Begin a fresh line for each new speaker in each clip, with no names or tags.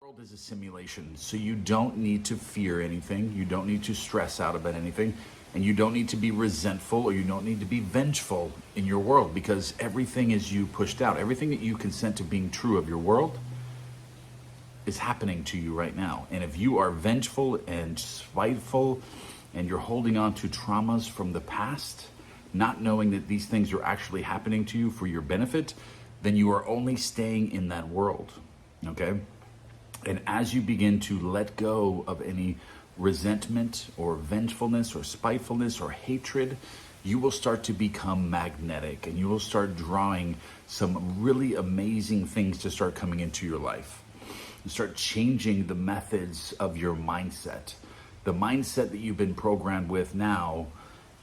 World is a simulation, so you don't need to fear anything, you don't need to stress out about anything, and you don't need to be resentful or you don't need to be vengeful in your world, because everything is you pushed out. Everything that you consent to being true of your world is happening to you right now. And if you are vengeful and spiteful and you're holding on to traumas from the past, not knowing that these things are actually happening to you for your benefit, then you are only staying in that world. Okay? And as you begin to let go of any resentment or vengefulness or spitefulness or hatred, you will start to become magnetic and you will start drawing some really amazing things to start coming into your life. You start changing the methods of your mindset. The mindset that you've been programmed with now,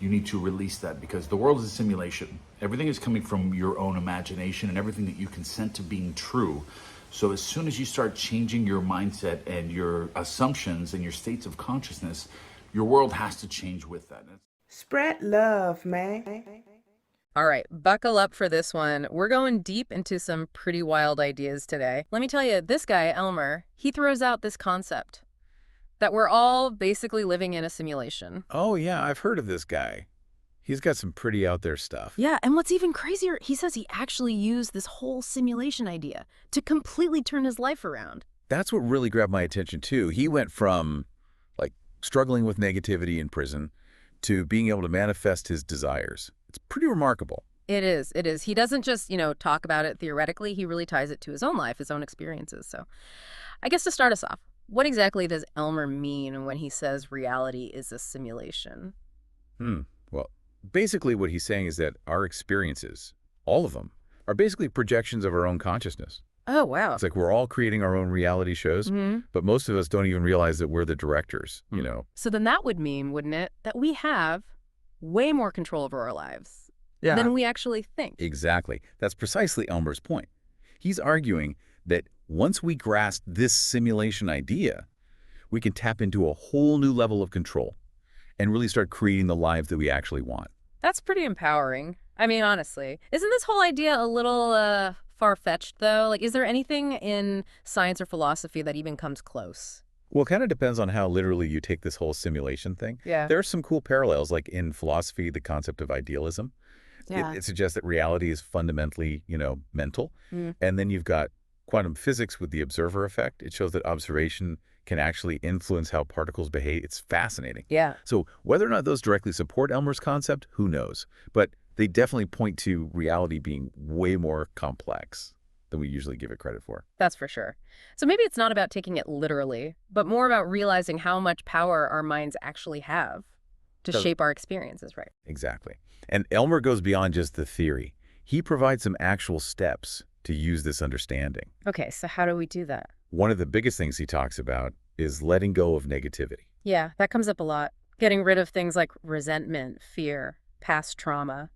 you need to release that, because the world is a simulation. Everything is coming from your own imagination and everything that you consent to being true. So as soon as you start changing your mindset and your assumptions and your states of consciousness, your world has to change with that.
Spread love, man.
All right, buckle up for this one. We're going deep into some pretty wild ideas today. Let me tell you, this guy, Elmer, he throws out this concept that we're all basically living in a simulation.
Oh, yeah, I've heard of this guy. He's got some pretty out there stuff.
Yeah, and what's even crazier, he says he actually used this whole simulation idea to completely turn his life around.
That's what really grabbed my attention, too. He went from, like, struggling with negativity in prison to being able to manifest his desires. It's pretty remarkable.
It is, it is. He doesn't just, talk about it theoretically. He really ties it to his own life, his own experiences. So I guess to start us off, what exactly does Elmer mean when he says reality is a simulation?
Well, basically what he's saying is that our experiences, all of them, are basically projections of our own consciousness.
Oh, wow.
It's like we're all creating our own reality shows, but most of us don't even realize that we're the directors,
So then that would mean, wouldn't it, that we have way more control over our lives than we actually think.
Exactly. That's precisely Elmer's point. He's arguing that once we grasp this simulation idea, we can tap into a whole new level of control and really start creating the lives that we actually want.
That's pretty empowering. I mean, honestly, isn't this whole idea a little far-fetched, though? Like, is there anything in science or philosophy that even comes close?
Well, it kind of depends on how literally you take this whole simulation thing.
Yeah.
There are some cool parallels, like in philosophy, the concept of idealism.
Yeah.
It suggests that reality is fundamentally, mental. And then you've got quantum physics with the observer effect. It shows that observation can actually influence how particles behave. It's fascinating.
Yeah.
So whether or not those directly support Elmer's concept, who knows? But they definitely point to reality being way more complex than we usually give it credit for.
That's for sure. So maybe it's not about taking it literally, but more about realizing how much power our minds actually have to shape our experiences, right?
Exactly. And Elmer goes beyond just the theory. He provides some actual steps to use this understanding.
Okay, so how do we do that?
One of the biggest things he talks about is letting go of negativity.
Yeah, that comes up a lot. Getting rid of things like resentment, fear, past trauma.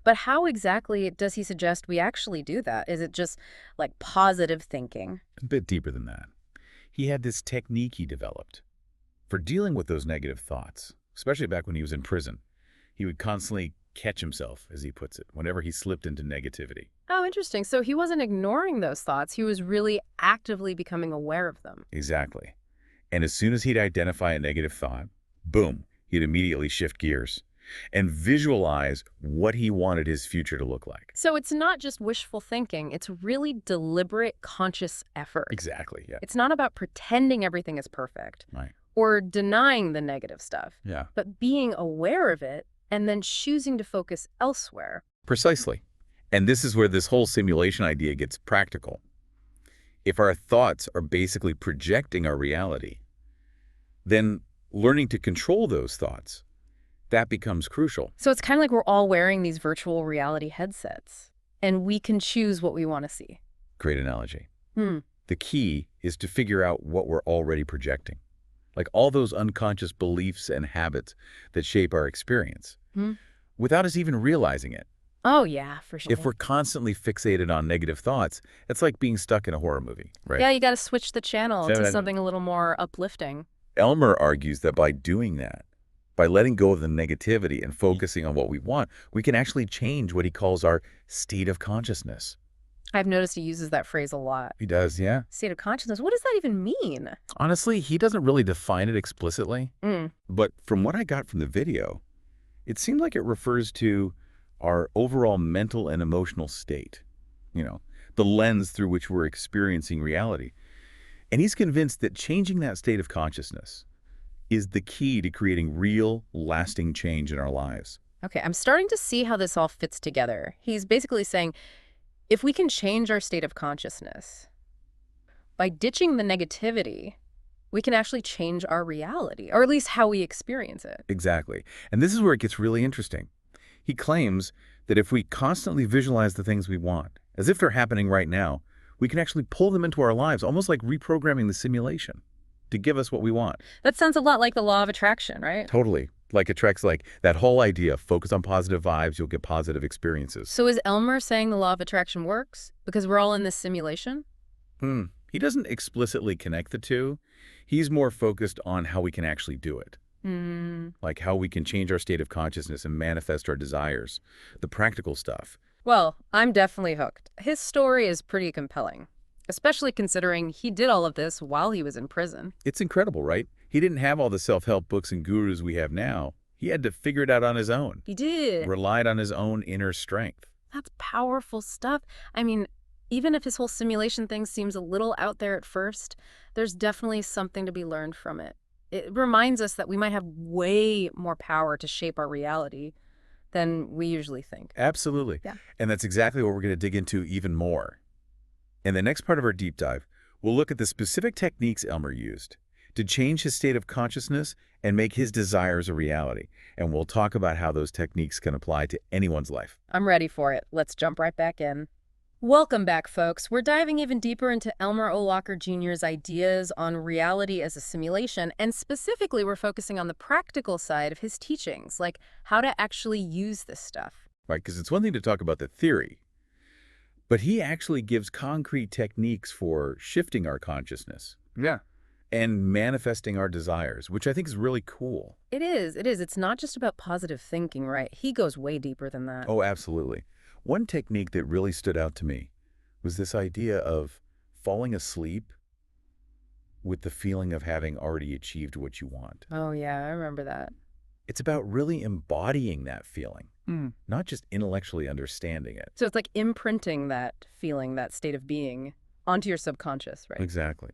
But how exactly does he suggest we actually do that? Is it just like positive thinking?
A bit deeper than that. He had this technique he developed for dealing with those negative thoughts, especially back when he was in prison. He would constantly catch himself, as he puts it, whenever he slipped into negativity.
Oh, interesting. So he wasn't ignoring those thoughts. He was really actively becoming aware of them.
Exactly. And as soon as he'd identify a negative thought, boom, he'd immediately shift gears and visualize what he wanted his future to look like.
So it's not just wishful thinking. It's really deliberate, conscious effort.
Exactly, yeah.
It's not about pretending everything is perfect
Right.
or denying the negative stuff,
Yeah.
but being aware of it and then choosing to focus elsewhere.
Precisely. And this is where this whole simulation idea gets practical. If our thoughts are basically projecting our reality, then learning to control those thoughts, that becomes crucial.
So it's kind of like we're all wearing these virtual reality headsets, and we can choose what we want to see.
Great analogy. The key is to figure out what we're already projecting, like all those unconscious beliefs and habits that shape our experience, without us even realizing it.
Oh, yeah, for sure.
If we're constantly fixated on negative thoughts, it's like being stuck in a horror movie, right?
Yeah, you got to switch the channel to something a little more uplifting.
Elmer argues that by doing that, by letting go of the negativity and focusing on what we want, we can actually change what he calls our state of consciousness.
I've noticed he uses that phrase a lot.
He does, yeah.
State of consciousness. What does that even mean?
Honestly, he doesn't really define it explicitly.
Mm.
But from what I got from the video, it seemed like it refers to our overall mental and emotional state, the lens through which we're experiencing reality. And he's convinced that changing that state of consciousness is the key to creating real, lasting change in our lives.
Okay, I'm starting to see how this all fits together. He's basically saying, if we can change our state of consciousness by ditching the negativity, we can actually change our reality, or at least how we experience it.
Exactly. And this is where it gets really interesting. He claims that if we constantly visualize the things we want, as if they're happening right now, we can actually pull them into our lives, almost like reprogramming the simulation to give us what we want.
That sounds a lot like the law of attraction, right?
Totally. Like attracts, like that whole idea, focus on positive vibes, you'll get positive experiences.
So is Elmer saying the law of attraction works because we're all in this simulation?
He doesn't explicitly connect the two. He's more focused on how we can actually do it. Like how we can change our state of consciousness and manifest our desires, the practical stuff.
Well, I'm definitely hooked. His story is pretty compelling, especially considering he did all of this while he was in prison.
It's incredible, right? He didn't have all the self-help books and gurus we have now. He had to figure it out on his own.
He did.
Relied on his own inner strength.
That's powerful stuff. I mean, even if his whole simulation thing seems a little out there at first, there's definitely something to be learned from it. It reminds us that we might have way more power to shape our reality than we usually think.
Absolutely.
Yeah.
And that's exactly what we're going to dig into even more. In the next part of our deep dive, we'll look at the specific techniques Elmer used to change his state of consciousness and make his desires a reality. And we'll talk about how those techniques can apply to anyone's life.
I'm ready for it. Let's jump right back in. Welcome back, folks. We're diving even deeper into Elmer O Locker Jr.'s ideas on reality as a simulation, and specifically we're focusing on the practical side of his teachings, like how to actually use this stuff.
Right, because it's one thing to talk about the theory, but he actually gives concrete techniques for shifting our consciousness.
Yeah.
And manifesting our desires, which I think is really cool.
It is. It's not just about positive thinking, right? He goes way deeper than that.
Oh, absolutely. One technique that really stood out to me was this idea of falling asleep with the feeling of having already achieved what you want.
Oh, yeah, I remember that.
It's about really embodying that feeling, not just intellectually understanding it.
So it's like imprinting that feeling, that state of being, onto your subconscious, right?
Exactly.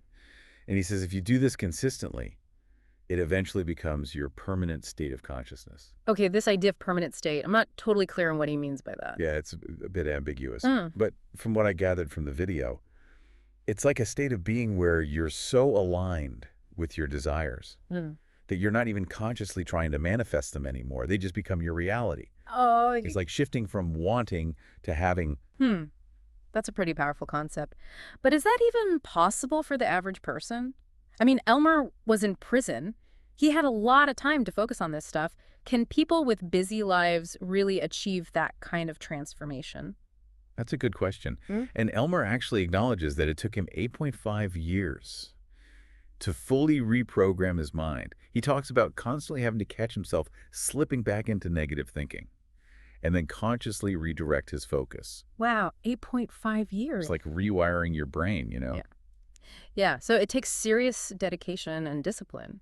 And he says if you do this consistently, it eventually becomes your permanent state of consciousness.
Okay, this idea of permanent state, I'm not totally clear on what he means by that.
Yeah, it's a bit ambiguous. But from what I gathered from the video, it's like a state of being where you're so aligned with your desires that you're not even consciously trying to manifest them anymore. They just become your reality.
Oh,
It's like shifting from wanting to having.
That's a pretty powerful concept. But is that even possible for the average person? I mean, Elmer was in prison. He had a lot of time to focus on this stuff. Can people with busy lives really achieve that kind of transformation?
That's a good question. And Elmer actually acknowledges that it took him 8.5 years to fully reprogram his mind. He talks about constantly having to catch himself slipping back into negative thinking and then consciously redirect his focus.
Wow, 8.5 years.
It's like rewiring your brain,
Yeah. Yeah, so it takes serious dedication and discipline.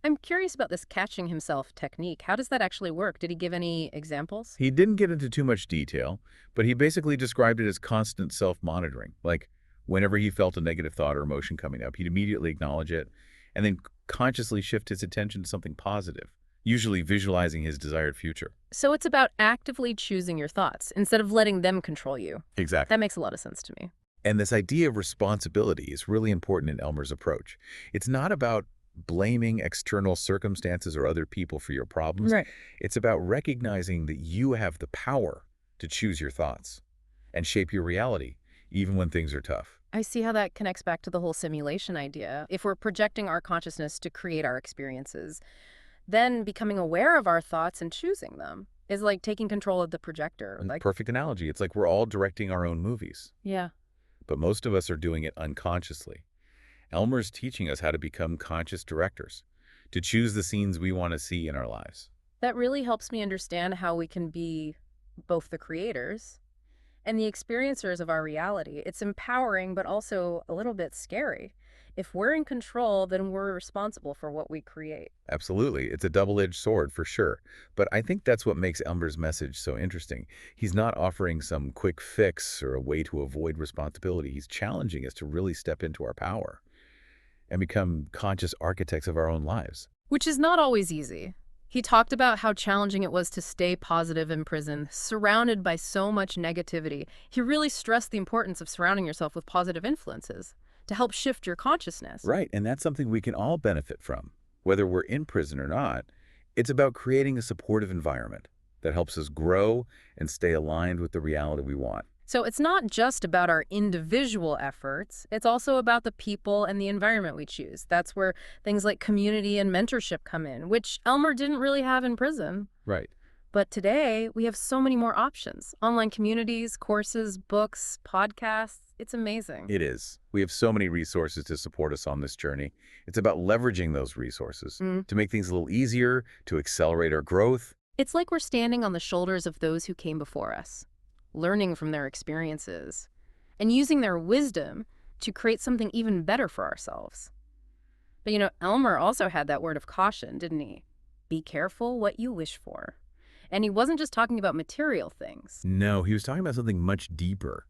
I'm curious about this catching himself technique. How does that actually work? Did he give any examples?
He didn't get into too much detail, but he basically described it as constant self-monitoring. Like whenever he felt a negative thought or emotion coming up, he'd immediately acknowledge it and then consciously shift his attention to something positive, usually visualizing his desired future.
So it's about actively choosing your thoughts instead of letting them control you.
Exactly.
That makes a lot of sense to me.
And this idea of responsibility is really important in Elmer's approach. It's not about blaming external circumstances or other people for your problems.
Right.
It's about recognizing that you have the power to choose your thoughts and shape your reality, even when things are tough.
I see how that connects back to the whole simulation idea. If we're projecting our consciousness to create our experiences, then becoming aware of our thoughts and choosing them is like taking control of the projector. Like,
Perfect analogy. It's like we're all directing our own movies.
yeah.
But most of us are doing it unconsciously. Elmer's teaching us how to become conscious directors, to choose the scenes we want to see in our lives.
That really helps me understand how we can be both the creators and the experiencers of our reality. It's empowering, but also a little bit scary. If we're in control, then we're responsible for what we create.
Absolutely. It's a double-edged sword for sure. But I think that's what makes Elmer's message so interesting. He's not offering some quick fix or a way to avoid responsibility. He's challenging us to really step into our power and become conscious architects of our own lives.
Which is not always easy. He talked about how challenging it was to stay positive in prison, surrounded by so much negativity. He really stressed the importance of surrounding yourself with positive influences to help shift your consciousness.
Right, and that's something we can all benefit from. Whether we're in prison or not, it's about creating a supportive environment that helps us grow and stay aligned with the reality we want.
So it's not just about our individual efforts, it's also about the people and the environment we choose. That's where things like community and mentorship come in, which Elmer didn't really have in prison.
Right.
But today, we have so many more options. Online communities, courses, books, podcasts. It's amazing.
It is. We have so many resources to support us on this journey. It's about leveraging those resources to make things a little easier, to accelerate our growth.
It's like we're standing on the shoulders of those who came before us, learning from their experiences, and using their wisdom to create something even better for ourselves. But Elmer also had that word of caution, didn't he? Be careful what you wish for. And he wasn't just talking about material things.
No, he was talking about something much deeper.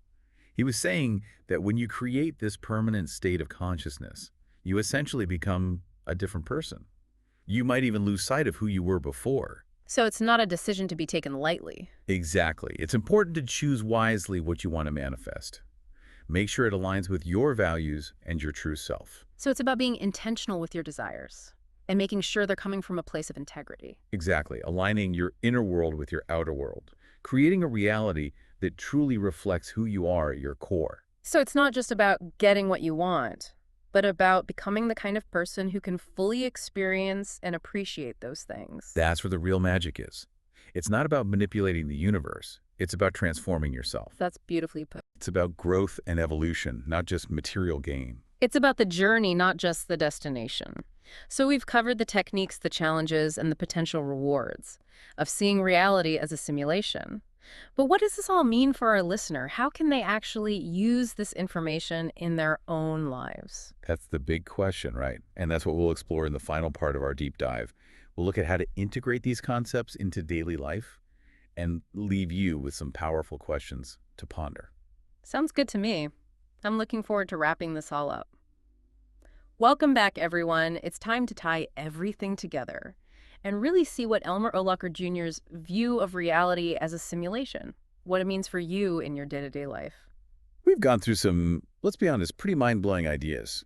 He was saying that when you create this permanent state of consciousness, you essentially become a different person. You might even lose sight of who you were before.
So it's not a decision to be taken lightly.
Exactly. It's important to choose wisely what you want to manifest. Make sure it aligns with your values and your true self.
So it's about being intentional with your desires and making sure they're coming from a place of integrity.
Exactly. Aligning your inner world with your outer world. Creating a reality that truly reflects who you are at your core.
So it's not just about getting what you want, but about becoming the kind of person who can fully experience and appreciate those things.
That's where the real magic is. It's not about manipulating the universe. It's about transforming yourself.
That's beautifully put.
It's about growth and evolution, not just material gain.
It's about the journey, not just the destination. So we've covered the techniques, the challenges, and the potential rewards of seeing reality as a simulation. But what does this all mean for our listener? How can they actually use this information in their own lives?
That's the big question, right? And that's what we'll explore in the final part of our deep dive. We'll look at how to integrate these concepts into daily life and leave you with some powerful questions to ponder.
Sounds good to me. I'm looking forward to wrapping this all up. Welcome back, everyone. It's time to tie everything together and really see what Elmer O Locker Jr.'s view of reality as a simulation, what it means for you in your day-to-day life.
We've gone through some, let's be honest, pretty mind-blowing ideas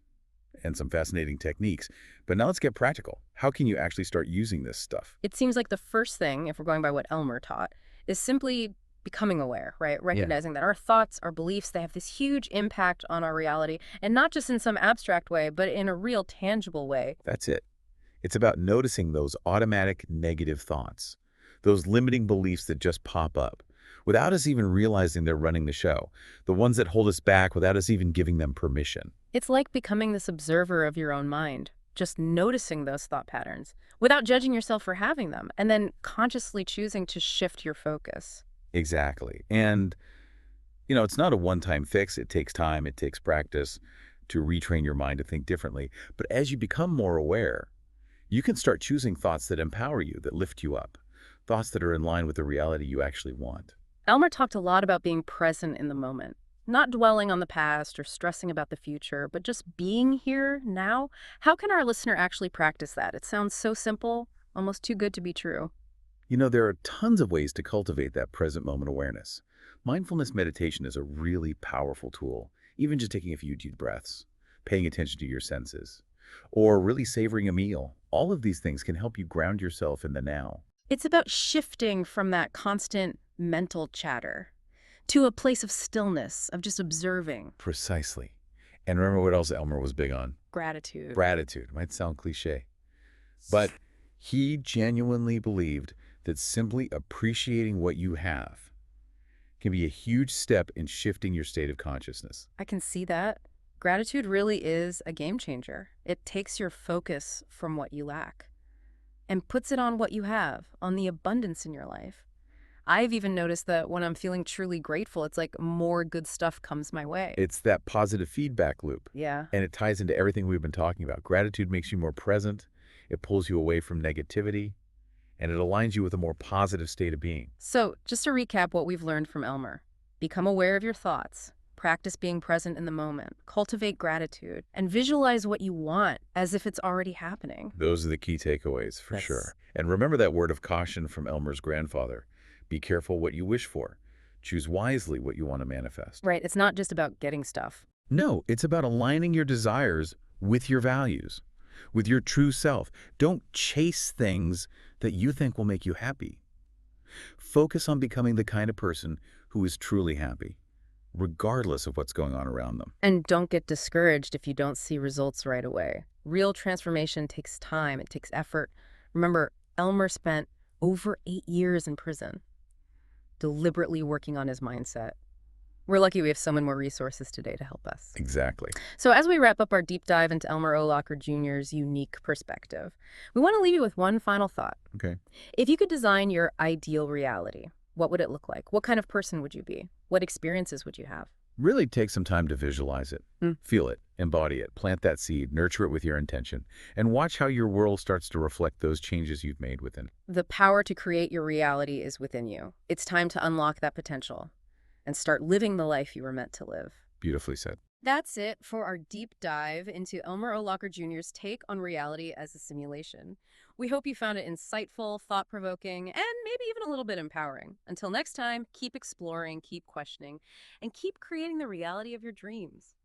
and some fascinating techniques. But now let's get practical. How can you actually start using this stuff?
It seems like the first thing, if we're going by what Elmer taught, is simply becoming aware, right? Recognizing that our thoughts, our beliefs, they have this huge impact on our reality, and not just in some abstract way, but in a real tangible way.
That's it. It's about noticing those automatic negative thoughts, those limiting beliefs that just pop up without us even realizing they're running the show, the ones that hold us back without us even giving them permission.
It's like becoming this observer of your own mind, just noticing those thought patterns without judging yourself for having them, and then consciously choosing to shift your focus.
Exactly. And, it's not a one-time fix. It takes time. It takes practice to retrain your mind to think differently. But as you become more aware, you can start choosing thoughts that empower you, that lift you up, thoughts that are in line with the reality you actually want.
Elmer talked a lot about being present in the moment, not dwelling on the past or stressing about the future, but just being here now. How can our listener actually practice that? It sounds so simple, almost too good to be true.
There are tons of ways to cultivate that present moment awareness. Mindfulness meditation is a really powerful tool, even just taking a few deep breaths, paying attention to your senses, or really savoring a meal. All of these things can help you ground yourself in the now.
It's about shifting from that constant mental chatter to a place of stillness, of just observing.
Precisely. And remember what else Elmer was big on?
Gratitude.
Gratitude. Might sound cliche, but he genuinely believed that simply appreciating what you have can be a huge step in shifting your state of consciousness.
I can see that. Gratitude really is a game changer. It takes your focus from what you lack and puts it on what you have, on the abundance in your life. I've even noticed that when I'm feeling truly grateful, it's like more good stuff comes my way.
It's that positive feedback loop.
Yeah.
And it ties into everything we've been talking about. Gratitude makes you more present, it pulls you away from negativity, and it aligns you with a more positive state of being.
So, just to recap what we've learned from Elmer, become aware of your thoughts, practice being present in the moment, cultivate gratitude, and visualize what you want as if it's already happening.
Those are the key takeaways, for
That's-
sure. And remember that word of caution from Elmer's grandfather. Be careful what you wish for. Choose wisely what you want to manifest.
Right, it's not just about getting stuff.
No, it's about aligning your desires with your values, with your true self. Don't chase things that you think will make you happy. Focus on becoming the kind of person who is truly happy, regardless of what's going on around them.
And don't get discouraged if you don't see results right away. Real transformation takes time, it takes effort. Remember, Elmer spent over 8 years in prison, deliberately working on his mindset. We're lucky we have so many more resources today to help us.
Exactly.
So as we wrap up our deep dive into Elmer O Locker Jr.'s unique perspective, we want to leave you with one final thought.
Okay.
If you could design your ideal reality, what would it look like? What kind of person would you be? What experiences would you have?
Really take some time to visualize it. Feel it, embody it, plant that seed, nurture it with your intention, and watch how your world starts to reflect those changes you've made within it.
The power to create your reality is within you. It's time to unlock that potential and start living the life you were meant to live.
Beautifully said.
That's it for our deep dive into Elmer O Locker Jr.'s take on reality as a simulation. We hope you found it insightful, thought-provoking, and maybe even a little bit empowering. Until next time, keep exploring, keep questioning, and keep creating the reality of your dreams.